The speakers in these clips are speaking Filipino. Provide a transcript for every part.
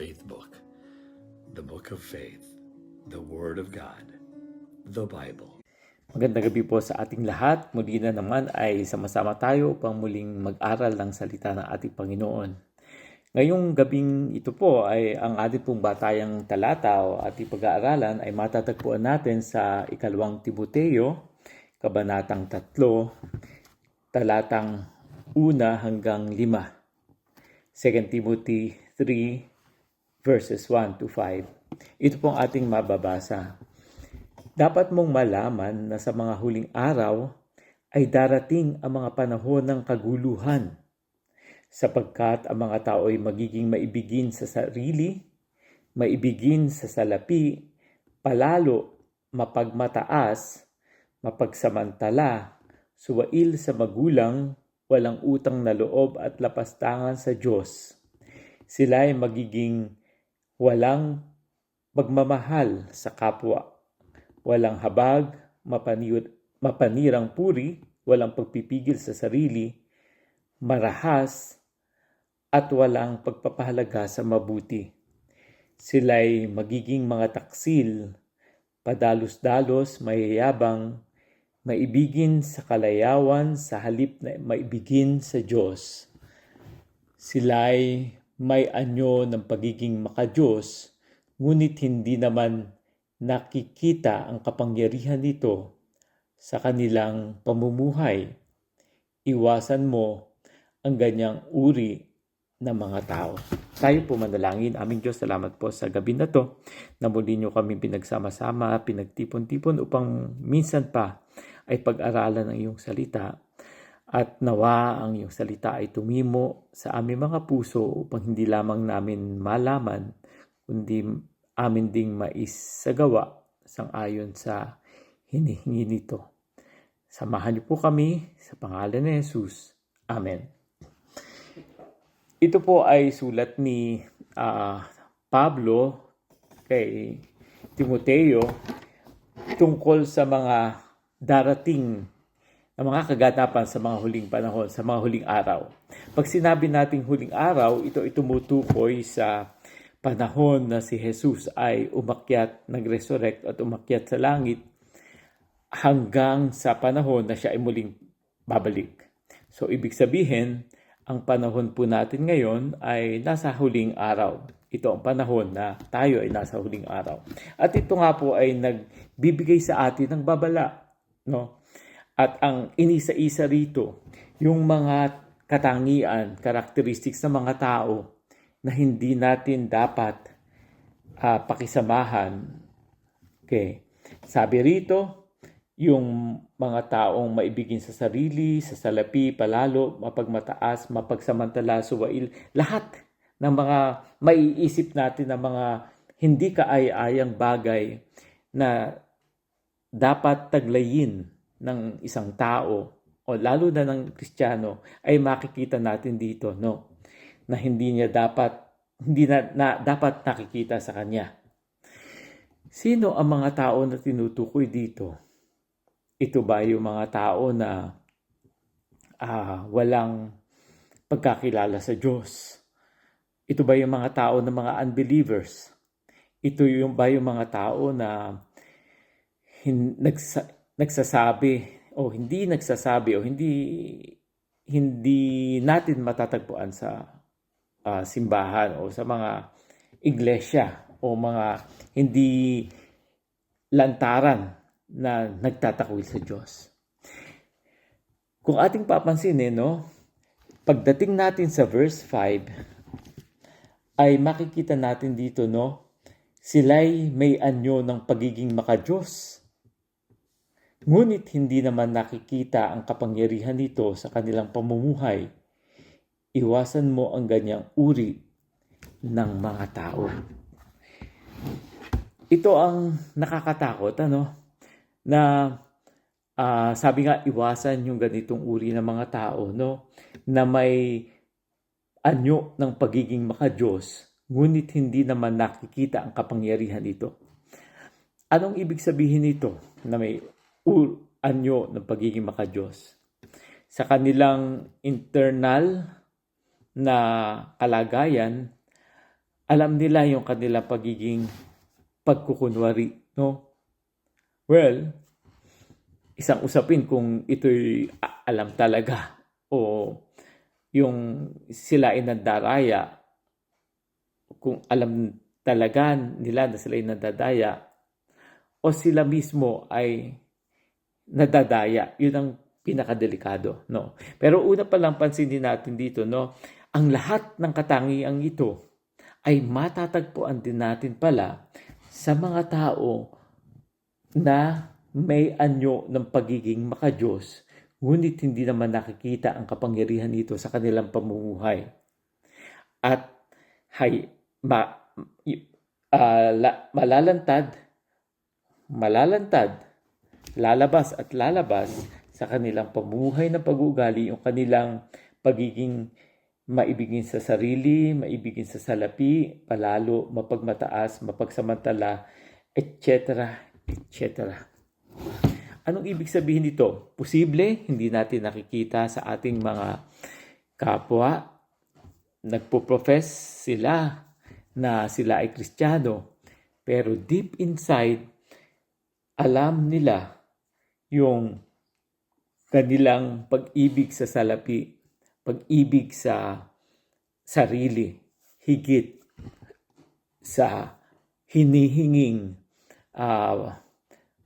Faith Book, the Book of Faith, the Word of God, the Bible. Magandang gabi po sa ating lahat. Muli na naman ay sama-sama tayo upang muling mag-aral ng salita ng ating Panginoon. Ngayong gabing ito po ay ang ating pong batayang talata o ating pag-aaralan ay matatagpuan natin sa 2 Timoteo, Kabanatang 3, talatang 1 hanggang 5. 2 Timothy 3 verses 1 to 5. Ito pong ating mababasa. Dapat mong malaman na sa mga huling araw ay darating ang mga panahon ng kaguluhan, sapagkat ang mga tao ay magiging maibigin sa sarili, maibigin sa salapi, palalo, mapagmataas, mapagsamantala, suwail sa magulang, walang utang na loob at lapastangan sa Diyos. Sila ay magiging walang magmamahal sa kapwa, walang habag, mapanirang puri, walang pagpipigil sa sarili, marahas, at walang pagpapahalaga sa mabuti. Sila'y magiging mga taksil, padalos-dalos, mayayabang, maibigin sa kalayawan sa halip na maibigin sa Diyos. Sila'y may anyo ng pagiging makadiyos, ngunit hindi naman nakikita ang kapangyarihan nito sa kanilang pamumuhay. Iwasan mo ang ganyang uri ng mga tao. Tayo po manalangin. Aming Diyos, salamat po sa gabi na to na muli nyo kami pinagsama-sama, pinagtipon-tipon upang minsan pa ay pag-aralan ang iyong salita. At nawa ang iyong salita ay tumimo sa aming mga puso upang hindi lamang namin malaman, kundi amin ding maisagawa sang-ayon sa hinihingi nito. Samahan niyo po kami sa pangalan ni Jesus. Amen. Ito po ay sulat ni Pablo kay Timoteo tungkol sa mga darating na mga kaganapan sa mga huling panahon, sa mga huling araw. Pag sinabi nating huling araw, ito ay tumutukoy sa panahon na si Jesus ay umakyat, nag-resurrect at umakyat sa langit hanggang sa panahon na siya ay muling babalik. So, ibig sabihin, ang panahon po natin ngayon ay nasa huling araw. Ito ang panahon na tayo ay nasa huling araw. At ito nga po ay nagbibigay sa atin ng babala, no? At ang inisa-isa rito, yung mga katangian, characteristics ng mga tao na hindi natin dapat pakisamahan. Okay. Sabi rito, yung mga taong maibigin sa sarili, sa salapi, palalo, mapagmataas, mapagsamantala, suwail, lahat ng mga maiisip natin ng mga hindi kaaya-ayang bagay na dapat taglayin ng isang tao o lalo na ng Kristiyano ay makikita natin dito, no, na hindi na dapat nakikita sa kanya. Sino ang mga tao na tinutukoy dito? Ito ba yung mga tao na walang pagkakilala sa Diyos? Ito ba yung mga tao na mga unbelievers? Ito yung ba yung mga tao na nagsasabi o hindi natin matatagpuan sa simbahan o sa mga iglesia o mga hindi lantaran na nagtatakwil sa Diyos. Kung ating papansinin, pagdating natin sa verse 5 ay makikita natin dito, sila'y may anyo ng pagiging makadiyos. Ngunit hindi naman nakikita ang kapangyarihan nito sa kanilang pamumuhay. Iwasan mo ang ganyang uri ng mga tao. Ito ang nakakatakot, na sabi nga, iwasan yung ganitong uri ng mga tao, na may anyo ng pagiging makadiyos, ngunit hindi naman nakikita ang kapangyarihan nito. Anong ibig sabihin nito na may anyo ng pagiging makadiyos? Sa kanilang internal na kalagayan alam nila yung kanilang pagiging pagkukunwari, no? Well, isang usapin kung ito'y alam talaga o yung sila ay nandaraya, kung alam talaga nila na sila ay nandadaya o sila mismo ay nadadaya. Yun ang pinakadelikado, no? Pero una pa lang pansinin natin dito, no? Ang lahat ng katangiang ito ay matatagpuan din natin pala sa mga tao na may anyo ng pagiging makadiyos, ngunit hindi naman nakikita ang kapangyarihan nito sa kanilang pamumuhay. At malalantad, lalabas at lalabas sa kanilang pamumuhay ng pag-uugali yung kanilang pagiging maibigin sa sarili, maibigin sa salapi, palalo, mapagmataas, mapagsamantala, etc. etc. Anong ibig sabihin nito? Posible, hindi natin nakikita sa ating mga kapwa. Nagpo-profess sila na sila ay Kristiyano. Pero deep inside, alam nila yung kanilang pag-ibig sa salapi, pag-ibig sa sarili, higit sa hinihinging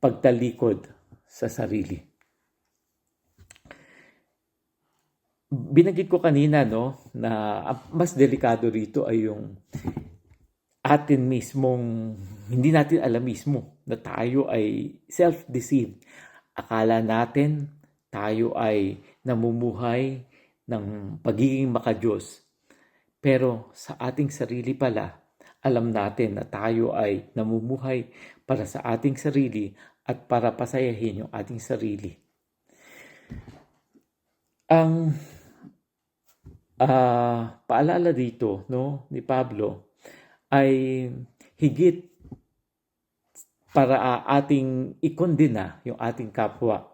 pagtalikod sa sarili. Binanggit ko kanina, no, na mas delikado rito ay yung atin mismong hindi natin alam mismo na tayo ay self-deceived. Akala natin tayo ay namumuhay ng pagiging makadiyos. Pero sa ating sarili pala, alam natin na tayo ay namumuhay para sa ating sarili at para pasayahin yung ating sarili. Ang paalala dito, no, ni Pablo ay higit para ating ikondena yung ating kapwa,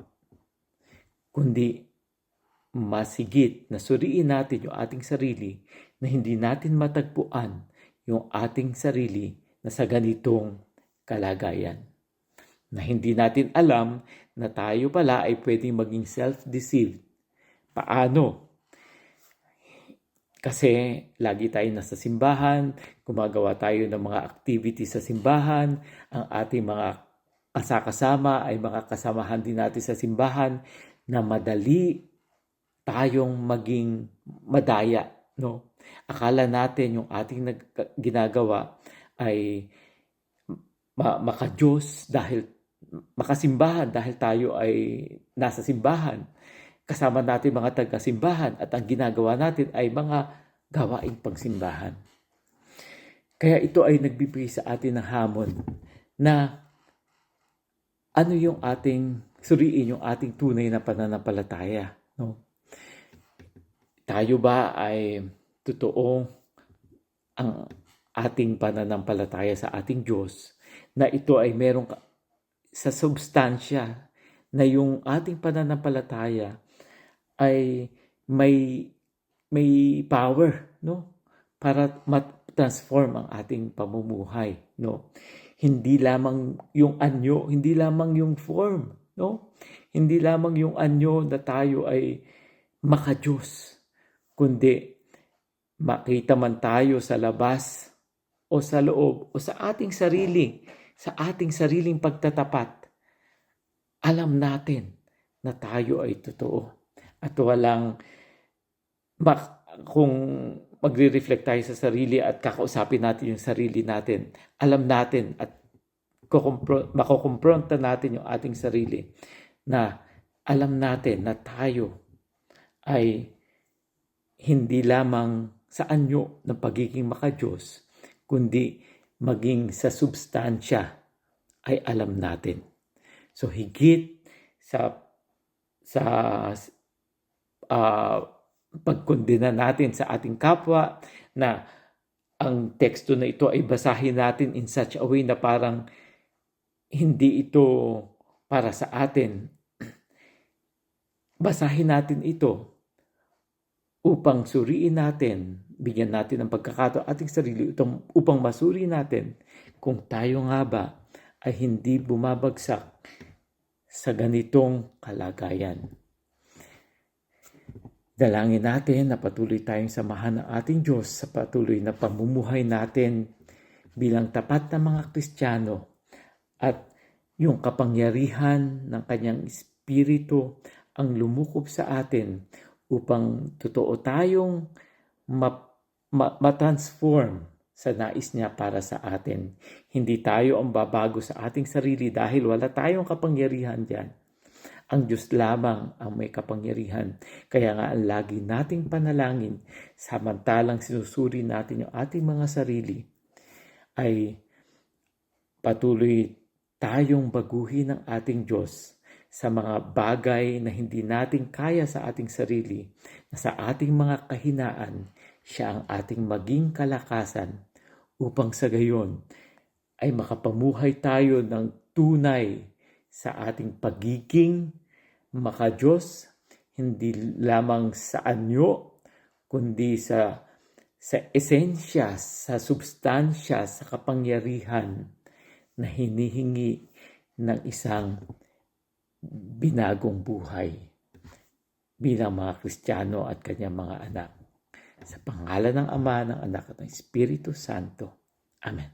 kundi mas higit na suriin natin yung ating sarili na hindi natin matagpuan yung ating sarili na sa ganitong kalagayan. Na hindi natin alam na tayo pala ay pwedeng maging self-deceived. Paano? Kasi lagi tayo nasa simbahan, gumagawa tayo ng mga activities sa simbahan, ang ating mga kasama ay mga kasamahan din natin sa simbahan na madali tayong maging madaya, no? Akala natin yung ating ginagawa ay makadiyos dahil makasimbahan dahil tayo ay nasa simbahan. Kasama natin mga taga-simbahan at ang ginagawa natin ay mga gawaing pagsimbahan. Kaya ito ay nagbibigay sa atin ng hamon na ano yung ating suriin yung ating tunay na pananampalataya, no? Tayo ba ay totoo ang ating pananampalataya sa ating Diyos na ito ay merong sa substansya na yung ating pananampalataya ay may power, no, para ma-transform ang ating pamumuhay, no? Hindi lamang yung anyo, hindi lamang yung form, no? Hindi lamang yung anyo na tayo ay makadiyos, kundi makita man tayo sa labas o sa loob o sa ating sariling pagtatapat, alam natin na tayo ay totoo. At walang, kung magre-reflect tayo sa sarili at kakausapin natin yung sarili natin, alam natin at makukumpronta natin yung ating sarili na alam natin na tayo ay hindi lamang sa anyo ng pagiging makadiyos, kundi maging sa substansya ay alam natin. So higit sa pagkondena natin sa ating kapwa na ang teksto na ito ay basahin natin in such a way na parang hindi ito para sa atin. Basahin natin ito upang suriin natin bigyan natin ng pagkakataon ating sarili upang masuri natin kung tayo nga ba ay hindi bumabagsak sa ganitong kalagayan. Dalangin natin na patuloy tayong samahan ng ating Diyos sa patuloy na pamumuhay natin bilang tapat na mga Kristiyano at yung kapangyarihan ng Kanyang Espiritu ang lumukob sa atin upang totoo tayong matransform sa nais niya para sa atin. Hindi tayo ang babago sa ating sarili dahil wala tayong kapangyarihan diyan. Ang Diyos lamang ang may kapangyarihan. Kaya nga ang lagi nating panalangin, samantalang sinusuri natin yung ating mga sarili, ay patuloy tayong baguhin ng ating Diyos sa mga bagay na hindi natin kaya sa ating sarili, na sa ating mga kahinaan, siya ang ating maging kalakasan upang sa gayon ay makapamuhay tayo ng tunay sa ating pagiging maka-Diyos, hindi lamang sa anyo, kundi sa esensya, sa substansya, sa kapangyarihan na hinihingi ng isang binagong buhay bilang mga Kristiyano at kanyang mga anak. Sa pangalan ng Ama, ng Anak at ng Espiritu Santo. Amen.